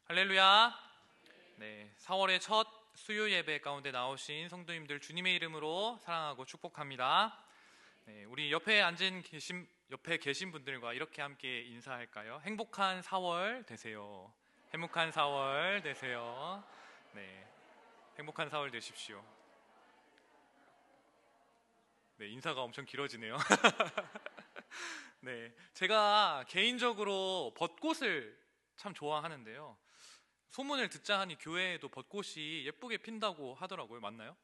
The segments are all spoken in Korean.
할렐루야. 네, 4월의 첫 수요 예배 가운데 나오신 성도님들 주님의 이름으로 사랑하고 축복합니다. 네, 우리 옆에 계신 분들과 이렇게 함께 인사할까요? 행복한 4월 되세요. 행복한 4월 되세요. 네, 행복한 4월 되십시오. 네, 인사가 엄청 길어지네요. 네, 제가 개인적으로 벚꽃을 참 좋아하는데요. 소문을 듣자 하니 교회에도 벚꽃이 예쁘게 핀다고 하더라고요. 맞나요?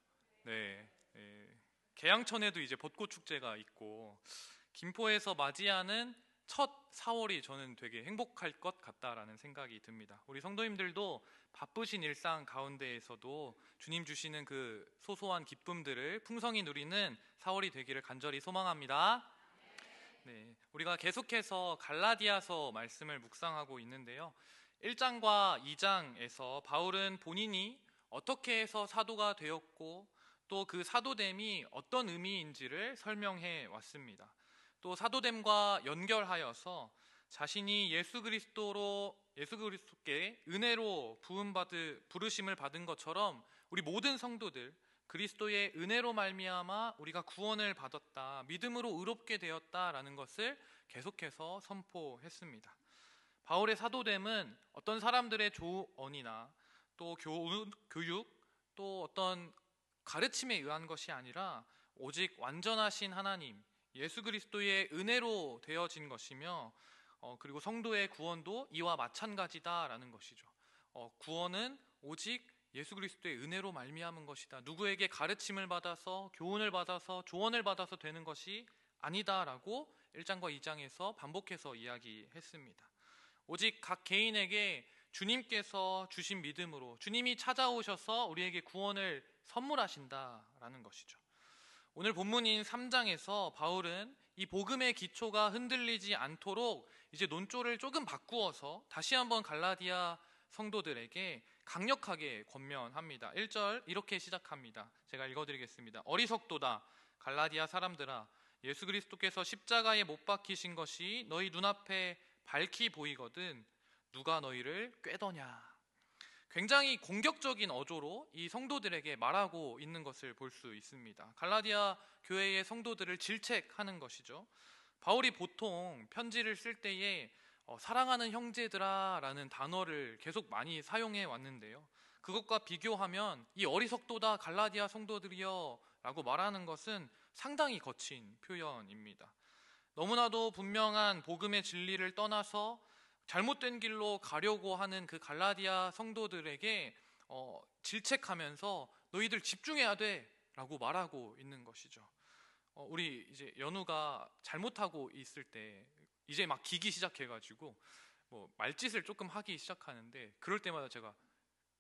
네. 네. 계양천에도 이제 벚꽃 축제가 있고 김포에서 맞이하는 첫 4월이 저는 되게 행복할 것 같다라는 생각이 듭니다. 우리 성도님들도 바쁘신 일상 가운데에서도 주님 주시는 그 소소한 기쁨들을 풍성히 누리는 4월이 되기를 간절히 소망합니다. 네, 우리가 계속해서 갈라디아서 말씀을 묵상하고 있는데요. 1장과 2장에서 바울은 본인이 어떻게 해서 사도가 되었고 또 그 사도됨이 어떤 의미인지를 설명해 왔습니다. 또 사도됨과 연결하여서 자신이 예수 그리스도께 은혜로 부르심을 받은 것처럼 우리 모든 성도들 그리스도의 은혜로 말미암아 우리가 구원을 받았다, 믿음으로 의롭게 되었다라는 것을 계속해서 선포했습니다. 바울의 사도됨은 어떤 사람들의 조언이나 또 교육, 또 어떤 가르침에 의한 것이 아니라 오직 완전하신 하나님, 예수 그리스도의 은혜로 되어진 것이며 그리고 성도의 구원도 이와 마찬가지다라는 것이죠. 구원은 오직 예수 그리스도의 은혜로 말미암은 것이다. 누구에게 가르침을 받아서 교훈을 받아서 조언을 받아서 되는 것이 아니다라고 1장과 2장에서 반복해서 이야기했습니다. 오직 각 개인에게 주님께서 주신 믿음으로 주님이 찾아오셔서 우리에게 구원을 선물하신다라는 것이죠. 오늘 본문인 3장에서 바울은 이 복음의 기초가 흔들리지 않도록 이제 논조를 조금 바꾸어서 다시 한번 갈라디아 성도들에게 강력하게 권면합니다. 1절 이렇게 시작합니다. 제가 읽어드리겠습니다. 어리석도다 갈라디아 사람들아, 예수 그리스도께서 십자가에 못 박히신 것이 너희 눈앞에 밝히 보이거든 누가 너희를 꾀더냐. 굉장히 공격적인 어조로 이 성도들에게 말하고 있는 것을 볼 수 있습니다. 갈라디아 교회의 성도들을 질책하는 것이죠. 바울이 보통 편지를 쓸 때에 사랑하는 형제들아 라는 단어를 계속 많이 사용해 왔는데요. 그것과 비교하면 이 어리석도다 갈라디아 성도들이여 라고 말하는 것은 상당히 거친 표현입니다. 너무나도 분명한 복음의 진리를 떠나서 잘못된 길로 가려고 하는 그 갈라디아 성도들에게 질책하면서 너희들 집중해야 돼 라고 말하고 있는 것이죠. 우리 이제 연우가 잘못하고 있을 때 이제 막 기기 시작해가지고 뭐 말짓을 조금 하기 시작하는데 그럴 때마다 제가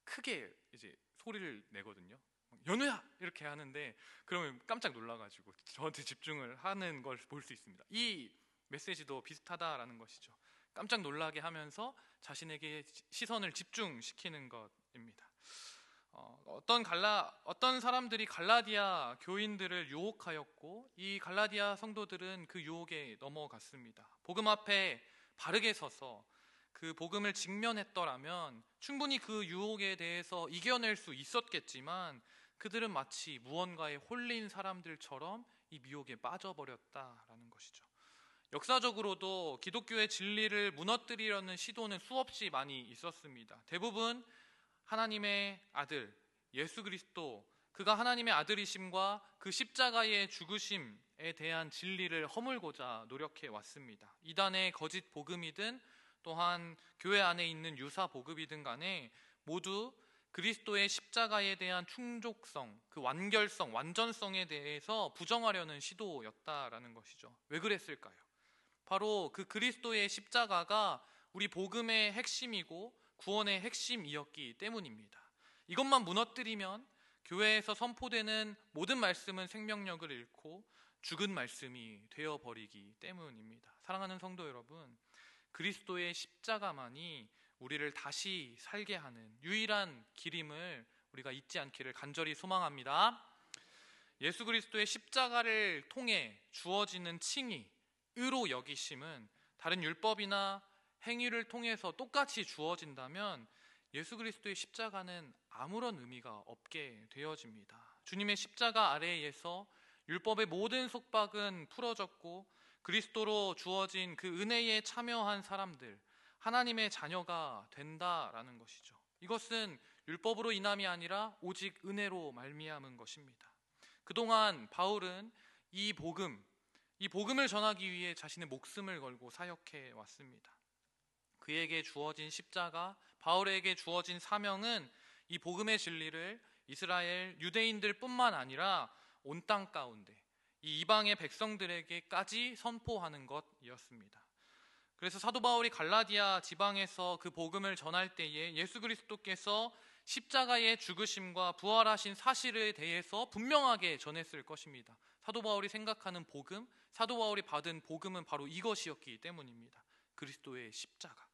크게 이제 소리를 내거든요. 연우야! 이렇게 하는데 그러면 깜짝 놀라가지고 저한테 집중을 하는 걸 볼 수 있습니다. 이 메시지도 비슷하다라는 것이죠. 깜짝 놀라게 하면서 자신에게 시선을 집중시키는 것입니다. 어떤 사람들이 갈라디아 교인들을 유혹하였고 이 갈라디아 성도들은 그 유혹에 넘어갔습니다. 복음 앞에 바르게 서서 그 복음을 직면했더라면 충분히 그 유혹에 대해서 이겨낼 수 있었겠지만 그들은 마치 무언가에 홀린 사람들처럼 이 미혹에 빠져버렸다라는 것이죠. 역사적으로도 기독교의 진리를 무너뜨리려는 시도는 수없이 많이 있었습니다. 대부분 하나님의 아들 예수 그리스도, 그가 하나님의 아들이심과 그 십자가의 죽으심에 대한 진리를 허물고자 노력해 왔습니다. 이단의 거짓 복음이든 또한 교회 안에 있는 유사 복음이든 간에 모두 그리스도의 십자가에 대한 충족성, 그 완결성, 완전성에 대해서 부정하려는 시도였다라는 것이죠. 왜 그랬을까요? 바로 그 그리스도의 십자가가 우리 복음의 핵심이고 구원의 핵심이었기 때문입니다. 이것만 무너뜨리면 교회에서 선포되는 모든 말씀은 생명력을 잃고 죽은 말씀이 되어버리기 때문입니다. 사랑하는 성도 여러분, 그리스도의 십자가만이 우리를 다시 살게 하는 유일한 길임을 우리가 잊지 않기를 간절히 소망합니다. 예수 그리스도의 십자가를 통해 주어지는 칭의, 의로 여기심은 다른 율법이나 행위를 통해서 똑같이 주어진다면 예수 그리스도의 십자가는 아무런 의미가 없게 되어집니다. 주님의 십자가 아래에서 율법의 모든 속박은 풀어졌고 그리스도로 주어진 그 은혜에 참여한 사람들, 하나님의 자녀가 된다라는 것이죠. 이것은 율법으로 인함이 아니라 오직 은혜로 말미암은 것입니다. 그동안 바울은 이 복음을 전하기 위해 자신의 목숨을 걸고 사역해 왔습니다. 그에게 주어진 십자가, 바울에게 주어진 사명은 이 복음의 진리를 이스라엘 유대인들 뿐만 아니라 온 땅 가운데 이 이방의 백성들에게까지 선포하는 것이었습니다. 그래서 사도 바울이 갈라디아 지방에서 그 복음을 전할 때에 예수 그리스도께서 십자가의 죽으심과 부활하신 사실에 대해서 분명하게 전했을 것입니다. 사도 바울이 생각하는 복음, 사도 바울이 받은 복음은 바로 이것이었기 때문입니다. 그리스도의 십자가.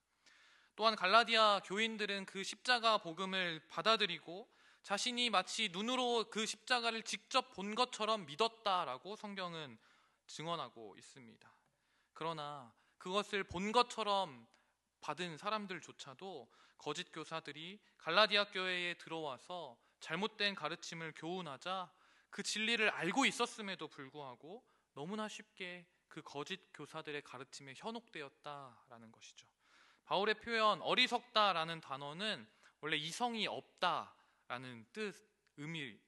또한 갈라디아 교인들은 그 십자가 복음을 받아들이고 자신이 마치 눈으로 그 십자가를 직접 본 것처럼 믿었다라고 성경은 증언하고 있습니다. 그러나 그것을 본 것처럼 받은 사람들조차도 거짓 교사들이 갈라디아 교회에 들어와서 잘못된 가르침을 교훈하자 그 진리를 알고 있었음에도 불구하고 너무나 쉽게 그 거짓 교사들의 가르침에 현혹되었다라는 것이죠. 바울의 표현 어리석다라는 단어는 원래 이성이 없다라는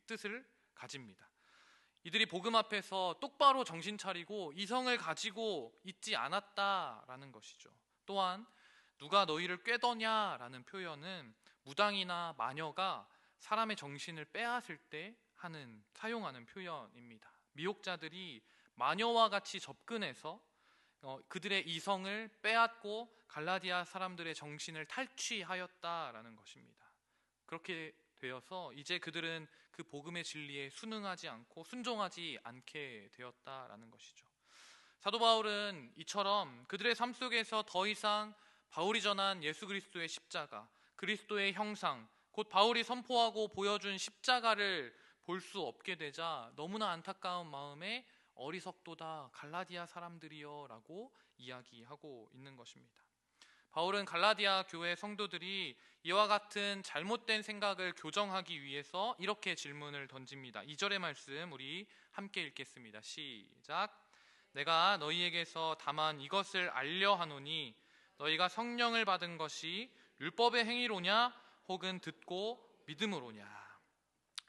뜻을 가집니다. 이들이 복음 앞에서 똑바로 정신 차리고 이성을 가지고 있지 않았다라는 것이죠. 또한 누가 너희를 꾀더냐라는 표현은 무당이나 마녀가 사람의 정신을 빼앗을 때 사용하는 표현입니다. 미혹자들이 마녀와 같이 접근해서 그들의 이성을 빼앗고 갈라디아 사람들의 정신을 탈취하였다라는 것입니다. 그렇게 되어서 이제 그들은 그 복음의 진리에 순응하지 않고 순종하지 않게 되었다라는 것이죠. 사도 바울은 이처럼 그들의 삶 속에서 더 이상 바울이 전한 예수 그리스도의 십자가, 그리스도의 형상, 곧 바울이 선포하고 보여준 십자가를 볼 수 없게 되자 너무나 안타까운 마음에 어리석도다 갈라디아 사람들이여 라고 이야기하고 있는 것입니다. 바울은 갈라디아 교회 성도들이 이와 같은 잘못된 생각을 교정하기 위해서 이렇게 질문을 던집니다. 2절의 말씀 우리 함께 읽겠습니다. 시작. 내가 너희에게서 다만 이것을 알려 하노니 너희가 성령을 받은 것이 율법의 행위로냐 혹은 듣고 믿음으로냐.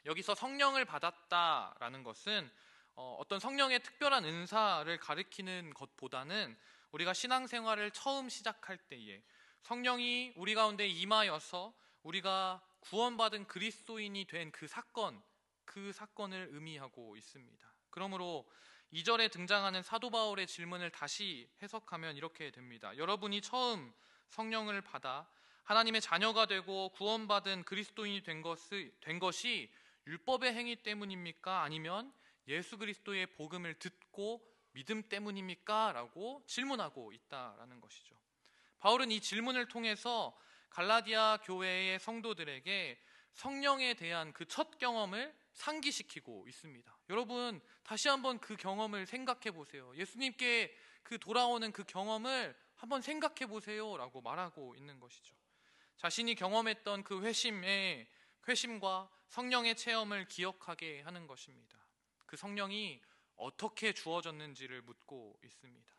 여기서 성령을 받았다라는 것은 어떤 성령의 특별한 은사를 가리키는 것보다는 우리가 신앙생활을 처음 시작할 때에 성령이 우리 가운데 임하여서 우리가 구원받은 그리스도인이 된 그 사건을 의미하고 있습니다. 그러므로 2절에 등장하는 사도 바울의 질문을 다시 해석하면 이렇게 됩니다. 여러분이 처음 성령을 받아 하나님의 자녀가 되고 구원받은 그리스도인이 된 것이 율법의 행위 때문입니까? 아니면 예수 그리스도의 복음을 듣고 믿음 때문입니까? 라고 질문하고 있다라는 것이죠. 바울은 이 질문을 통해서 갈라디아 교회의 성도들에게 성령에 대한 그 첫 경험을 상기시키고 있습니다. 여러분 다시 한번 그 경험을 생각해 보세요. 예수님께 그 돌아오는 그 경험을 한번 생각해 보세요 라고 말하고 있는 것이죠. 자신이 경험했던 그 회심과 성령의 체험을 기억하게 하는 것입니다. 그 성령이 어떻게 주어졌는지를 묻고 있습니다.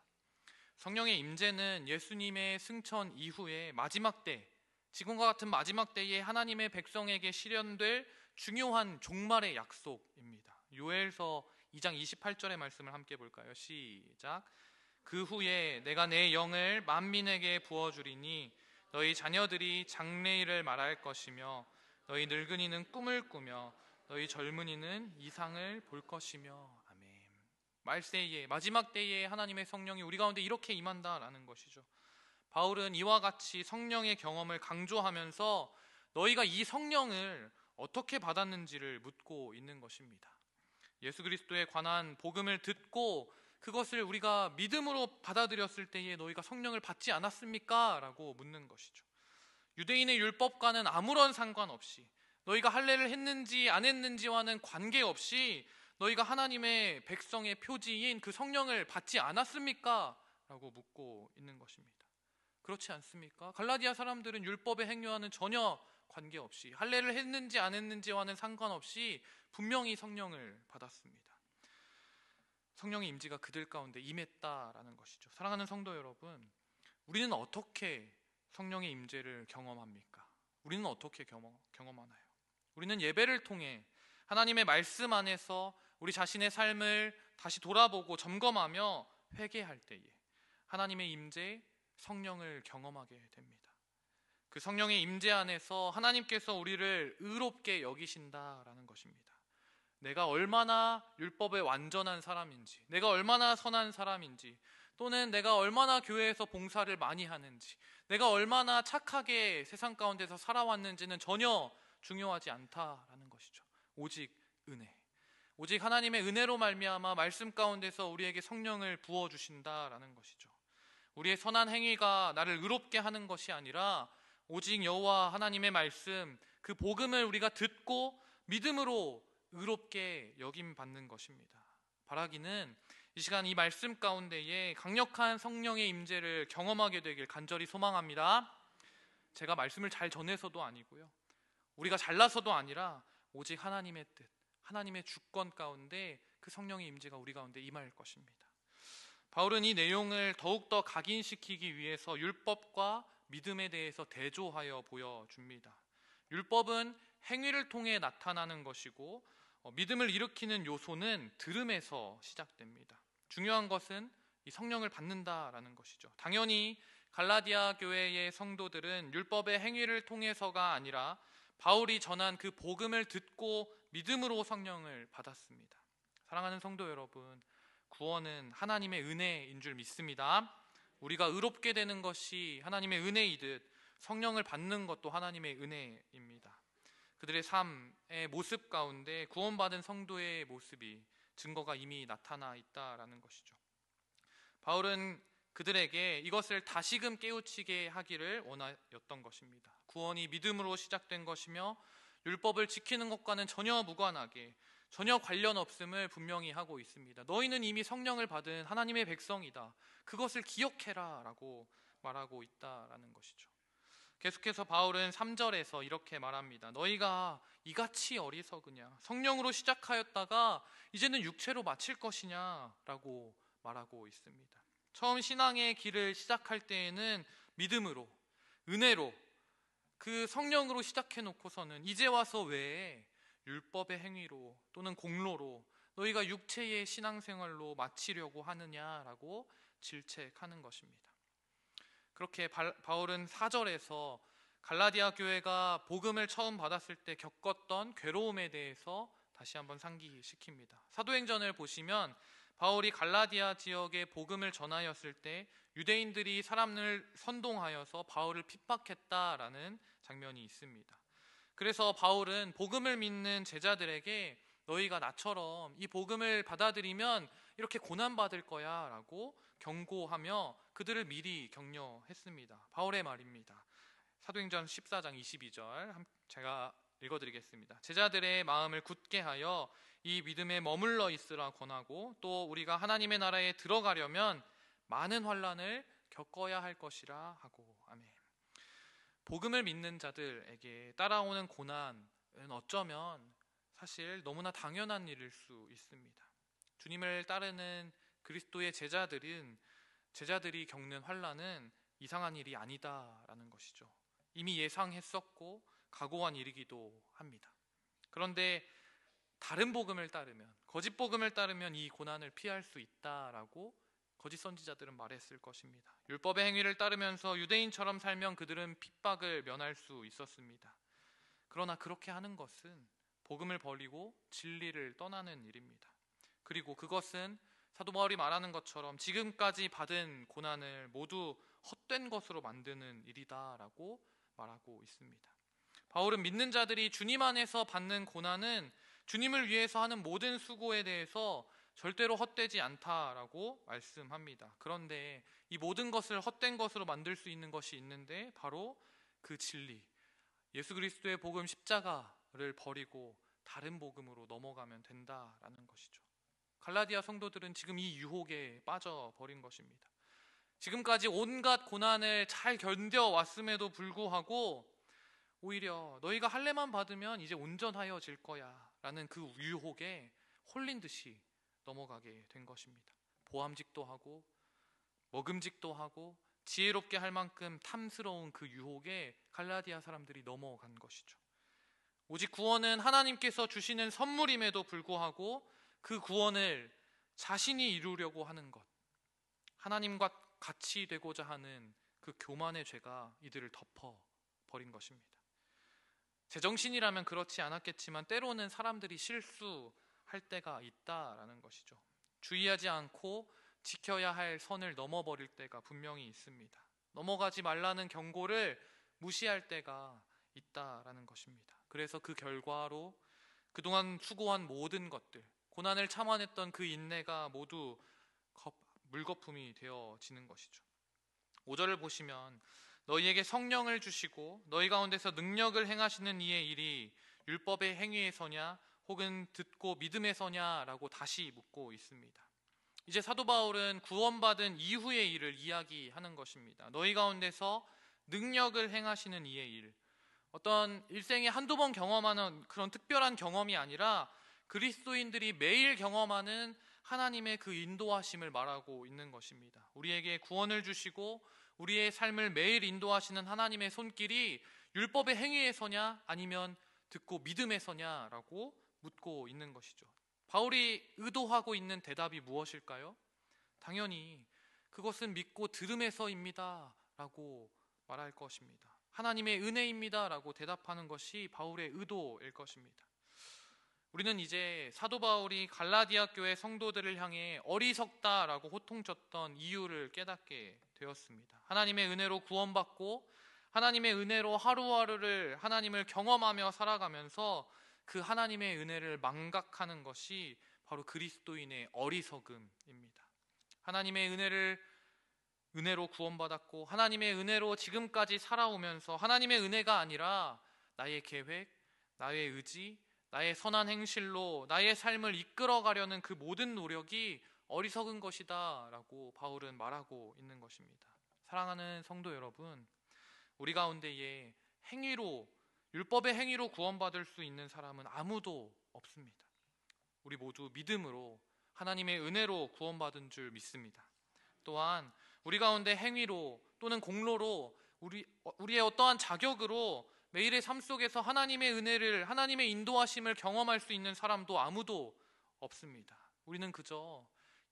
성령의 임재는 예수님의 승천 이후에 마지막 때, 지금과 같은 마지막 때에 하나님의 백성에게 실현될 중요한 종말의 약속입니다. 요엘서 2장 28절의 말씀을 함께 볼까요? 시작. 그 후에 내가 내 영을 만민에게 부어주리니 너희 자녀들이 장래일을 말할 것이며 너희 늙은이는 꿈을 꾸며 너희 젊은이는 이상을 볼 것이며. 아멘. 말세에 마지막 때에 하나님의 성령이 우리 가운데 이렇게 임한다라는 것이죠. 바울은 이와 같이 성령의 경험을 강조하면서 너희가 이 성령을 어떻게 받았는지를 묻고 있는 것입니다. 예수 그리스도에 관한 복음을 듣고 그것을 우리가 믿음으로 받아들였을 때에 너희가 성령을 받지 않았습니까? 라고 묻는 것이죠. 유대인의 율법과는 아무런 상관없이 너희가 할례를 했는지 안 했는지와는 관계없이 너희가 하나님의 백성의 표지인 그 성령을 받지 않았습니까? 라고 묻고 있는 것입니다. 그렇지 않습니까? 갈라디아 사람들은 율법의 행위와는 전혀 관계없이, 할례를 했는지 안 했는지와는 상관없이 분명히 성령을 받았습니다. 성령의 임재가 그들 가운데 임했다라는 것이죠. 사랑하는 성도 여러분, 우리는 어떻게 성령의 임재를 경험합니까? 우리는 어떻게 경험하나요? 우리는 예배를 통해 하나님의 말씀 안에서 우리 자신의 삶을 다시 돌아보고 점검하며 회개할 때에 하나님의 임재, 성령을 경험하게 됩니다. 그 성령의 임재 안에서 하나님께서 우리를 의롭게 여기신다라는 것입니다. 내가 얼마나 율법에 완전한 사람인지, 내가 얼마나 선한 사람인지, 또는 내가 얼마나 교회에서 봉사를 많이 하는지, 내가 얼마나 착하게 세상 가운데서 살아왔는지는 전혀 중요하지 않다라는 것이죠. 오직 은혜, 오직 하나님의 은혜로 말미암아 말씀 가운데서 우리에게 성령을 부어주신다라는 것이죠. 우리의 선한 행위가 나를 의롭게 하는 것이 아니라 오직 여호와 하나님의 말씀, 그 복음을 우리가 듣고 믿음으로 의롭게 여김받는 것입니다. 바라기는 이 시간 이 말씀 가운데에 강력한 성령의 임재를 경험하게 되길 간절히 소망합니다. 제가 말씀을 잘 전해서도 아니고요, 우리가 잘나서도 아니라 오직 하나님의 뜻, 하나님의 주권 가운데 그 성령의 임재가 우리 가운데 임할 것입니다. 바울은 이 내용을 더욱더 각인시키기 위해서 율법과 믿음에 대해서 대조하여 보여줍니다. 율법은 행위를 통해 나타나는 것이고 믿음을 일으키는 요소는 들음에서 시작됩니다. 중요한 것은 이 성령을 받는다라는 것이죠. 당연히 갈라디아 교회의 성도들은 율법의 행위를 통해서가 아니라 바울이 전한 그 복음을 듣고 믿음으로 성령을 받았습니다. 사랑하는 성도 여러분, 구원은 하나님의 은혜인 줄 믿습니다. 우리가 의롭게 되는 것이 하나님의 은혜이듯 성령을 받는 것도 하나님의 은혜입니다. 그들의 삶의 모습 가운데 구원받은 성도의 모습이, 증거가 이미 나타나 있다라는 것이죠. 바울은 그들에게 이것을 다시금 깨우치게 하기를 원하였던 것입니다. 구원이 믿음으로 시작된 것이며 율법을 지키는 것과는 전혀 무관하게, 전혀 관련 없음을 분명히 하고 있습니다. 너희는 이미 성령을 받은 하나님의 백성이다, 그것을 기억해라 라고 말하고 있다라는 것이죠. 계속해서 바울은 3절에서 이렇게 말합니다. 너희가 이같이 어리석으냐, 성령으로 시작하였다가 이제는 육체로 마칠 것이냐 라고 말하고 있습니다. 처음 신앙의 길을 시작할 때에는 믿음으로, 은혜로, 그 성령으로 시작해 놓고서는 이제 와서 왜 율법의 행위로 또는 공로로 너희가 육체의 신앙생활로 마치려고 하느냐라고 질책하는 것입니다. 그렇게 바울은 4절에서 갈라디아 교회가 복음을 처음 받았을 때 겪었던 괴로움에 대해서 다시 한번 상기시킵니다. 사도행전을 보시면 바울이 갈라디아 지역에 복음을 전하였을 때 유대인들이 사람을 선동하여서 바울을 핍박했다라는 장면이 있습니다. 그래서 바울은 복음을 믿는 제자들에게 너희가 나처럼 이 복음을 받아들이면 이렇게 고난받을 거야 라고 경고하며 그들을 미리 격려했습니다. 바울의 말입니다. 사도행전 14장 22절 제가 읽어드리겠습니다. 제자들의 마음을 굳게 하여 이 믿음에 머물러 있으라 권하고, 또 우리가 하나님의 나라에 들어가려면 많은 환난을 겪어야 할 것이라 하고. 아멘. 복음을 믿는 자들에게 따라오는 고난은 어쩌면 사실 너무나 당연한 일일 수 있습니다. 주님을 따르는 그리스도의 제자들이 겪는 환난은 이상한 일이 아니다라는 것이죠. 이미 예상했었고 각오한 일이기도 합니다. 그런데 다른 복음을 따르면, 거짓 복음을 따르면 이 고난을 피할 수 있다라고 거짓 선지자들은 말했을 것입니다. 율법의 행위를 따르면서 유대인처럼 살면 그들은 핍박을 면할 수 있었습니다. 그러나 그렇게 하는 것은 복음을 버리고 진리를 떠나는 일입니다. 그리고 그것은 사도 바울이 말하는 것처럼 지금까지 받은 고난을 모두 헛된 것으로 만드는 일이다라고 말하고 있습니다. 바울은 믿는 자들이 주님 안에서 받는 고난은 주님을 위해서 하는 모든 수고에 대해서 절대로 헛되지 않다라고 말씀합니다. 그런데 이 모든 것을 헛된 것으로 만들 수 있는 것이 있는데 바로 그 진리, 예수 그리스도의 복음 십자가를 버리고 다른 복음으로 넘어가면 된다라는 것이죠. 갈라디아 성도들은 지금 이 유혹에 빠져버린 것입니다. 지금까지 온갖 고난을 잘 견뎌왔음에도 불구하고 오히려 너희가 할례만 받으면 이제 온전하여질 거야 라는 그 유혹에 홀린 듯이 넘어가게 된 것입니다. 보암직도 하고 먹음직도 하고 지혜롭게 할 만큼 탐스러운 그 유혹에 갈라디아 사람들이 넘어간 것이죠. 오직 구원은 하나님께서 주시는 선물임에도 불구하고 그 구원을 자신이 이루려고 하는 것, 하나님과 같이 되고자 하는 그 교만의 죄가 이들을 덮어버린 것입니다. 제정신이라면 그렇지 않았겠지만 때로는 사람들이 실수할 때가 있다라는 것이죠. 주의하지 않고 지켜야 할 선을 넘어버릴 때가 분명히 있습니다. 넘어가지 말라는 경고를 무시할 때가 있다라는 것입니다. 그래서 그 결과로 그동안 수고한 모든 것들, 고난을 참아냈던 그 인내가 모두 물거품이 되어지는 것이죠. 5절을 보시면 너희에게 성령을 주시고 너희 가운데서 능력을 행하시는 이의 일이 율법의 행위에서냐 혹은 듣고 믿음에서냐라고 다시 묻고 있습니다. 이제 사도 바울은 구원받은 이후의 일을 이야기하는 것입니다. 너희 가운데서 능력을 행하시는 이의 일, 어떤 일생에 한두 번 경험하는 그런 특별한 경험이 아니라 그리스도인들이 매일 경험하는 하나님의 그 인도하심을 말하고 있는 것입니다. 우리에게 구원을 주시고 우리의 삶을 매일 인도하시는 하나님의 손길이 율법의 행위에서냐 아니면 듣고 믿음에서냐라고 묻고 있는 것이죠. 바울이 의도하고 있는 대답이 무엇일까요? 당연히 그것은 믿고 들음에서입니다 라고 말할 것입니다. 하나님의 은혜입니다 라고 대답하는 것이 바울의 의도일 것입니다. 우리는 이제 사도 바울이 갈라디아 교회 성도들을 향해 어리석다라고 호통쳤던 이유를 깨닫게 되었습니다. 하나님의 은혜로 구원받고 하나님의 은혜로 하루하루를 하나님을 경험하며 살아가면서 그 하나님의 은혜를 망각하는 것이 바로 그리스도인의 어리석음입니다. 하나님의 은혜로 구원받았고 하나님의 은혜로 지금까지 살아오면서 하나님의 은혜가 아니라 나의 계획, 나의 의지, 나의 선한 행실로 나의 삶을 이끌어가려는 그 모든 노력이 어리석은 것이다 라고 바울은 말하고 있는 것입니다. 사랑하는 성도 여러분, 우리 가운데에 율법의 행위로 구원받을 수 있는 사람은 아무도 없습니다. 우리 모두 믿음으로 하나님의 은혜로 구원받은 줄 믿습니다. 또한 우리 가운데 행위로 또는 공로로 우리의 어떠한 자격으로 매일의 삶 속에서 하나님의 은혜를, 하나님의 인도하심을 경험할 수 있는 사람도 아무도 없습니다. 우리는 그저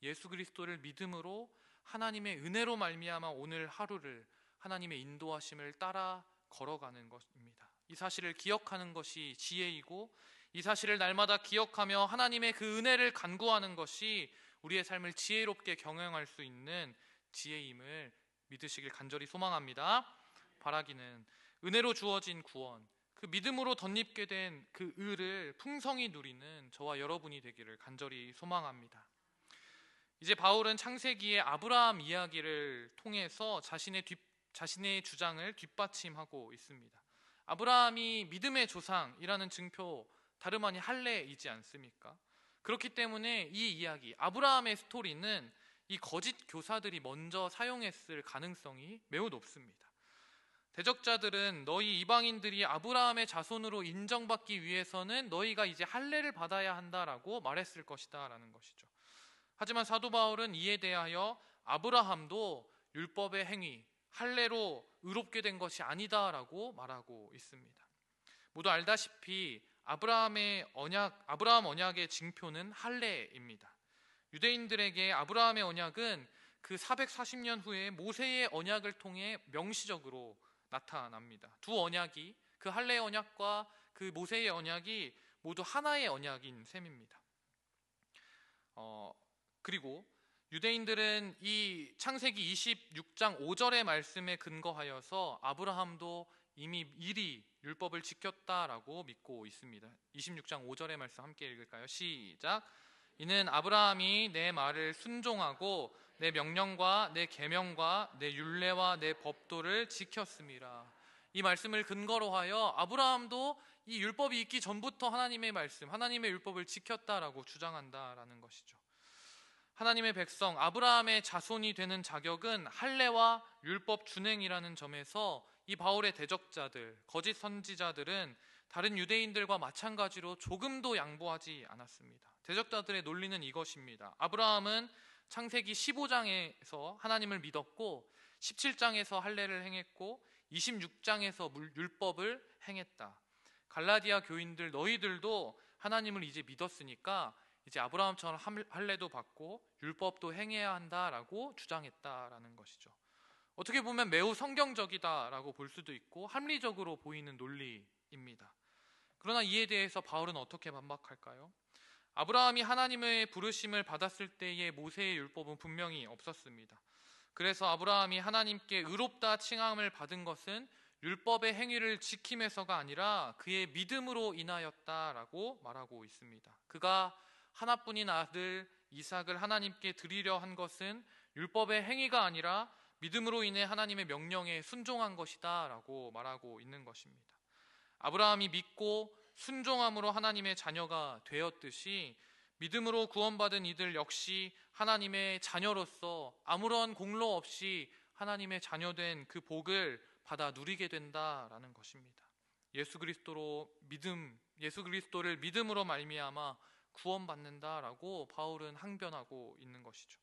예수 그리스도를 믿음으로 하나님의 은혜로 말미암아 오늘 하루를 하나님의 인도하심을 따라 걸어가는 것입니다. 이 사실을 기억하는 것이 지혜이고 이 사실을 날마다 기억하며 하나님의 그 은혜를 간구하는 것이 우리의 삶을 지혜롭게 경영할 수 있는 지혜임을 믿으시길 간절히 소망합니다. 바라기는 은혜로 주어진 구원, 그 믿음으로 덧입게 된 그 의를 풍성히 누리는 저와 여러분이 되기를 간절히 소망합니다. 이제 바울은 창세기의 아브라함 이야기를 통해서 자신의 주장을 뒷받침하고 있습니다. 아브라함이 믿음의 조상이라는 증표 다름 아닌 할례이지 않습니까? 그렇기 때문에 이 이야기, 아브라함의 스토리는 이 거짓 교사들이 먼저 사용했을 가능성이 매우 높습니다. 대적자들은 너희 이방인들이 아브라함의 자손으로 인정받기 위해서는 너희가 이제 할례를 받아야 한다라고 말했을 것이다 라는 것이죠. 하지만 사도 바울은 이에 대하여 아브라함도 율법의 행위, 할례로 의롭게 된 것이 아니다라고 말하고 있습니다. 모두 알다시피 아브라함 언약의 징표는 할례입니다. 유대인들에게 아브라함의 언약은 그 440년 후에 모세의 언약을 통해 명시적으로 나타납니다. 두 언약이, 그 할례의 언약과 그 모세의 언약이 모두 하나의 언약인 셈입니다. 그리고 유대인들은 이 창세기 26장 5절의 말씀에 근거하여서 아브라함도 이미 미리 율법을 지켰다라고 믿고 있습니다. 26장 5절의 말씀 함께 읽을까요? 시작. 이는 아브라함이 내 말을 순종하고 내 명령과 내 계명과 내 율례와 내 법도를 지켰음이라. 이 말씀을 근거로 하여 아브라함도 이 율법이 있기 전부터 하나님의 말씀, 하나님의 율법을 지켰다라고 주장한다라는 것이죠. 하나님의 백성 아브라함의 자손이 되는 자격은 할례와 율법 준행이라는 점에서 이 이 바울의 대적자들, 거짓 선지자들은 다른 유대인들과 마찬가지로 조금도 양보하지 않았습니다. 대적자들의 논리는 이것입니다. 아브라함은 창세기 15장에서 하나님을 믿었고 17장에서 할례를 행했고 26장에서 율법을 행했다. 갈라디아 교인들 너희들도 하나님을 이제 믿었으니까 이제 아브라함처럼 할례도 받고 율법도 행해야 한다라고 주장했다라는 것이죠. 어떻게 보면 매우 성경적이다라고 볼 수도 있고 합리적으로 보이는 논리입니다. 그러나 이에 대해서 바울은 어떻게 반박할까요? 아브라함이 하나님의 부르심을 받았을 때의 모세의 율법은 분명히 없었습니다. 그래서 아브라함이 하나님께 의롭다 칭함을 받은 것은 율법의 행위를 지킴에서가 아니라 그의 믿음으로 인하였다라고 말하고 있습니다. 그가 하나뿐인 아들 이삭을 하나님께 드리려 한 것은 율법의 행위가 아니라 믿음으로 인해 하나님의 명령에 순종한 것이다 라고 말하고 있는 것입니다. 아브라함이 믿고 순종함으로 하나님의 자녀가 되었듯이 믿음으로 구원받은 이들 역시 하나님의 자녀로서 아무런 공로 없이 하나님의 자녀된 그 복을 받아 누리게 된다라는 것입니다. 예수 그리스도를 믿음으로 말미암아 구원받는다라고 바울은 항변하고 있는 것이죠.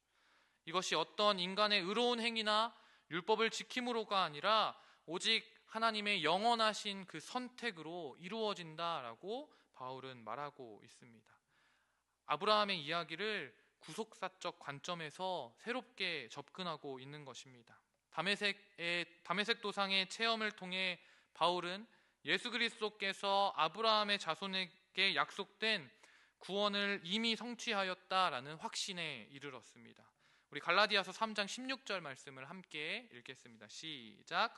이것이 어떤 인간의 의로운 행위나 율법을 지킴으로가 아니라 오직 하나님의 영원하신 그 선택으로 이루어진다라고 바울은 말하고 있습니다. 아브라함의 이야기를 구속사적 관점에서 새롭게 접근하고 있는 것입니다. 다메섹 도상의 체험을 통해 바울은 예수 그리스도께서 아브라함의 자손에게 약속된 구원을 이미 성취하였다라는 확신에 이르렀습니다. 우리 갈라디아서 3장 16절 말씀을 함께 읽겠습니다. 시작.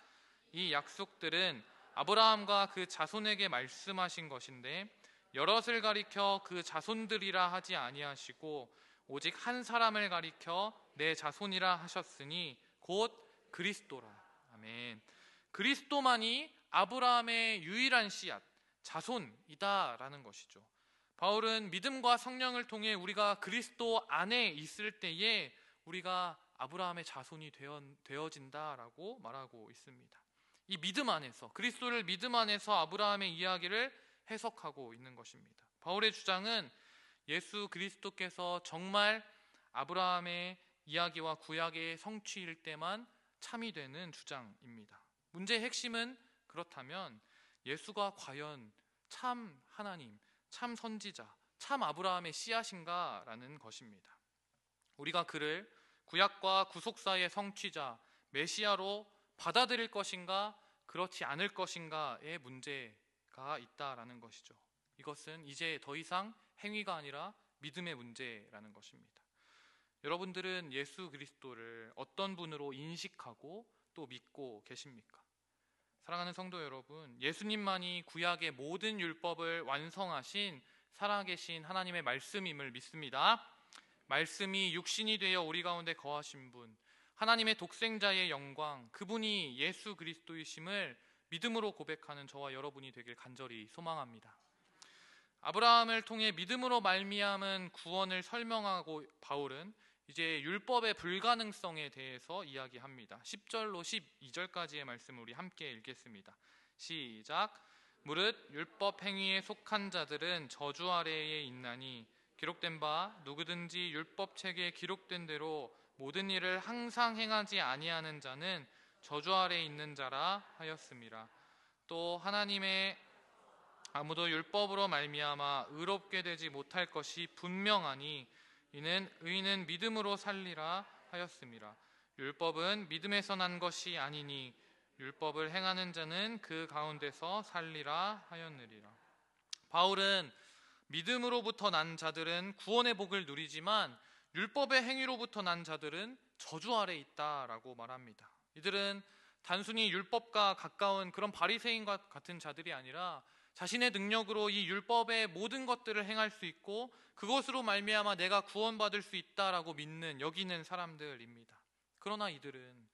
이 약속들은 아브라함과 그 자손에게 말씀하신 것인데 여럿을 가리켜 그 자손들이라 하지 아니하시고 오직 한 사람을 가리켜 내 자손이라 하셨으니 곧 그리스도라. 아멘. 그리스도만이 아브라함의 유일한 씨앗, 자손이다라는 것이죠. 바울은 믿음과 성령을 통해 우리가 그리스도 안에 있을 때에 우리가 아브라함의 자손이 되어진다라고 말하고 있습니다. 이 믿음 안에서, 그리스도를 믿음 안에서 아브라함의 이야기를 해석하고 있는 것입니다. 바울의 주장은 예수 그리스도께서 정말 아브라함의 이야기와 구약의 성취일 때만 참이 되는 주장입니다. 문제의 핵심은 그렇다면 예수가 과연 참 하나님, 참 선지자, 참 아브라함의 씨앗인가라는 것입니다. 우리가 그를 구약과 구속사의 성취자, 메시아로 받아들일 것인가, 그렇지 않을 것인가의 문제가 있다라는 것이죠. 이것은 이제 더 이상 행위가 아니라 믿음의 문제라는 것입니다. 여러분들은 예수 그리스도를 어떤 분으로 인식하고 또 믿고 계십니까? 사랑하는 성도 여러분, 예수님만이 구약의 모든 율법을 완성하신 살아계신 하나님의 말씀임을 믿습니다. 말씀이 육신이 되어 우리 가운데 거하신 분, 하나님의 독생자의 영광, 그분이 예수 그리스도이심을 믿음으로 고백하는 저와 여러분이 되길 간절히 소망합니다. 아브라함을 통해 믿음으로 말미암은 구원을 설명하고 바울은 이제 율법의 불가능성에 대해서 이야기합니다. 10절로 12절까지의 말씀을 우리 함께 읽겠습니다. 시작. 무릇 율법 행위에 속한 자들은 저주 아래에 있나니 기록된 바 누구든지 율법책에 기록된 대로 모든 일을 항상 행하지 아니하는 자는 저주 아래에 있는 자라 하였음이라. 또 하나님의 아무도 율법으로 말미암아 의롭게 되지 못할 것이 분명하니 이는 의인은 믿음으로 살리라 하였음이라. 율법은 믿음에서 난 것이 아니니 율법을 행하는 자는 그 가운데서 살리라 하였느니라. 바울은 믿음으로부터 난 자들은 구원의 복을 누리지만 율법의 행위로부터 난 자들은 저주 아래 있다라고 말합니다. 이들은 단순히 율법과 가까운 그런 바리새인과 같은 자들이 아니라 자신의 능력으로 이 율법의 모든 것들을 행할 수 있고 그것으로 말미암아 내가 구원받을 수 있다라고 여기는 사람들입니다. 그러나 이들은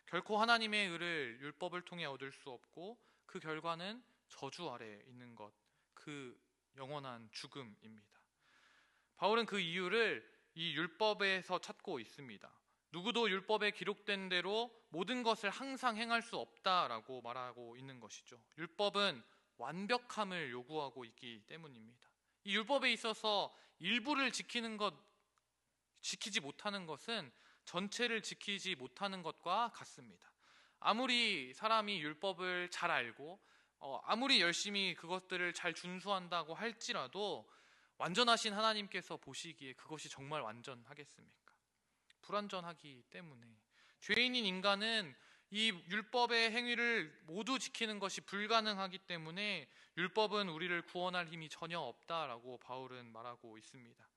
결코 하나님의 의를 율법을 통해 얻을 수 없고 그 결과는 저주 아래 있는 것, 그 영원한 죽음입니다. 바울은 그 이유를 이 율법에서 찾고 있습니다. 누구도 율법에 기록된 대로 모든 것을 항상 행할 수 없다라고 말하고 있는 것이죠. 율법은 완벽함을 요구하고 있기 때문입니다. 이 율법에 있어서 일부를 지키지 못하는 것은 전체를 지키지 못하는 것과 같습니다. 아무리 사람이 율법을 잘 알고 아무리 열심히 그것들을 잘 준수한다고 할지라도 완전하신 하나님께서 보시기에 그것이 정말 완전하겠습니까? 불완전하기 때문에 죄인인 인간은 이 율법의 행위를 모두 지키는 것이 불가능하기 때문에 율법은 우리를 구원할 힘이 전혀 없다라고 바울은 말하고 있습니다.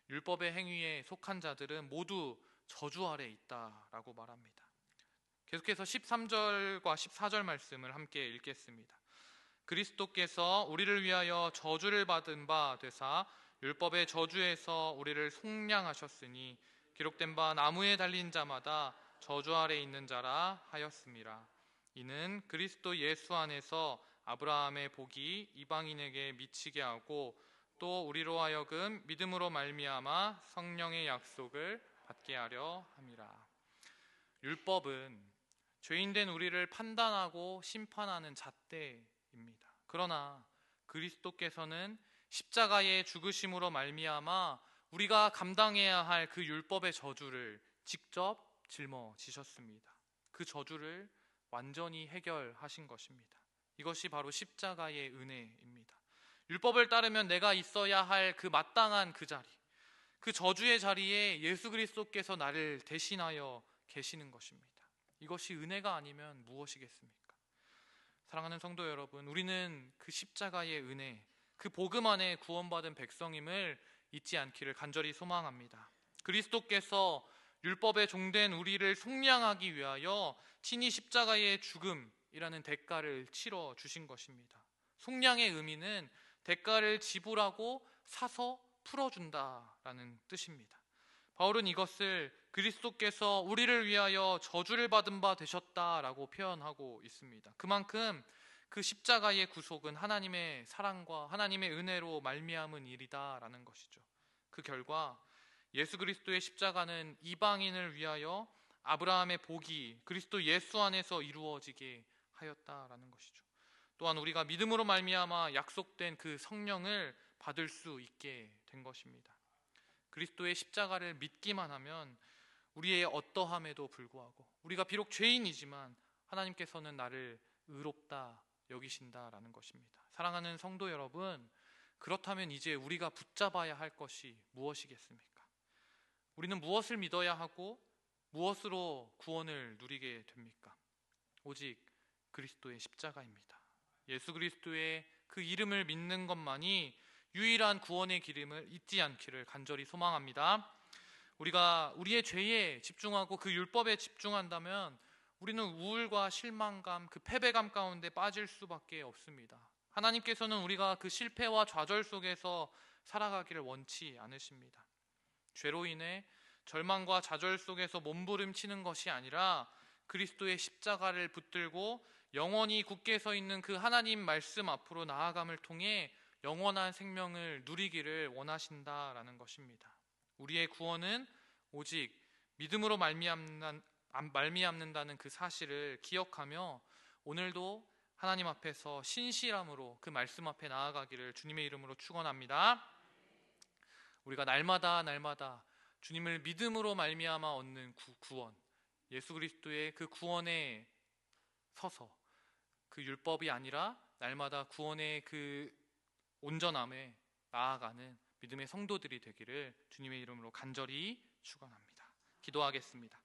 율법의 행위에 속한 자들은 모두 저주 아래 있다라고 말합니다. 계속해서 13절과 14절 말씀을 함께 읽겠습니다. 그리스도께서 우리를 위하여 저주를 받은 바 되사 율법의 저주에서 우리를 속량하셨으니 기록된 바 나무에 달린 자마다 저주 아래 있는 자라 하였습니다. 이는 그리스도 예수 안에서 아브라함의 복이 이방인에게 미치게 하고 또 우리로 하여금 믿음으로 말미암아 성령의 약속을 받게 하려 함이라. 율법은 죄인된 우리를 판단하고 심판하는 잣대입니다. 그러나 그리스도께서는 십자가의 죽으심으로 말미암아 우리가 감당해야 할 그 율법의 저주를 직접 짊어지셨습니다. 그 저주를 완전히 해결하신 것입니다. 이것이 바로 십자가의 은혜입니다. 율법을 따르면 내가 있어야 할 그 마땅한 그 자리, 그 저주의 자리에 예수 그리스도께서 나를 대신하여 계시는 것입니다. 이것이 은혜가 아니면 무엇이겠습니까? 사랑하는 성도 여러분, 우리는 그 십자가의 은혜, 그 복음 안에 구원받은 백성임을 잊지 않기를 간절히 소망합니다. 그리스도께서 율법에 종된 우리를 속량하기 위하여 친히 십자가의 죽음이라는 대가를 치러 주신 것입니다. 속량의 의미는 대가를 지불하고 사서 풀어준다라는 뜻입니다. 바울은 이것을 그리스도께서 우리를 위하여 저주를 받은 바 되셨다라고 표현하고 있습니다. 그만큼 그 십자가의 구속은 하나님의 사랑과 하나님의 은혜로 말미암은 일이다라는 것이죠. 그 결과 예수 그리스도의 십자가는 이방인을 위하여 아브라함의 복이 그리스도 예수 안에서 이루어지게 하였다라는 것이죠. 또한 우리가 믿음으로 말미암아 약속된 그 성령을 받을 수 있게 된 것입니다. 그리스도의 십자가를 믿기만 하면 우리의 어떠함에도 불구하고 우리가 비록 죄인이지만 하나님께서는 나를 의롭다 여기신다라는 것입니다. 사랑하는 성도 여러분, 그렇다면 이제 우리가 붙잡아야 할 것이 무엇이겠습니까? 우리는 무엇을 믿어야 하고 무엇으로 구원을 누리게 됩니까? 오직 그리스도의 십자가입니다. 예수 그리스도의 그 이름을 믿는 것만이 유일한 구원의 기름을 잊지 않기를 간절히 소망합니다. 우리가 우리의 죄에 집중하고 그 율법에 집중한다면 우리는 우울과 실망감, 그 패배감 가운데 빠질 수밖에 없습니다. 하나님께서는 우리가 그 실패와 좌절 속에서 살아가기를 원치 않으십니다. 죄로 인해 절망과 좌절 속에서 몸부림치는 것이 아니라 그리스도의 십자가를 붙들고 영원히 굳게 서 있는 그 하나님 말씀 앞으로 나아감을 통해 영원한 생명을 누리기를 원하신다라는 것입니다. 우리의 구원은 오직 믿음으로 말미암는다는 그 사실을 기억하며 오늘도 하나님 앞에서 신실함으로 그 말씀 앞에 나아가기를 주님의 이름으로 축원합니다. 우리가 날마다 주님을 믿음으로 말미암아 얻는 구원, 예수 그리스도의 그 구원에 서서 그 율법이 아니라 날마다 구원의 그 온전함에 나아가는 믿음의 성도들이 되기를 주님의 이름으로 간절히 축원합니다. 기도하겠습니다.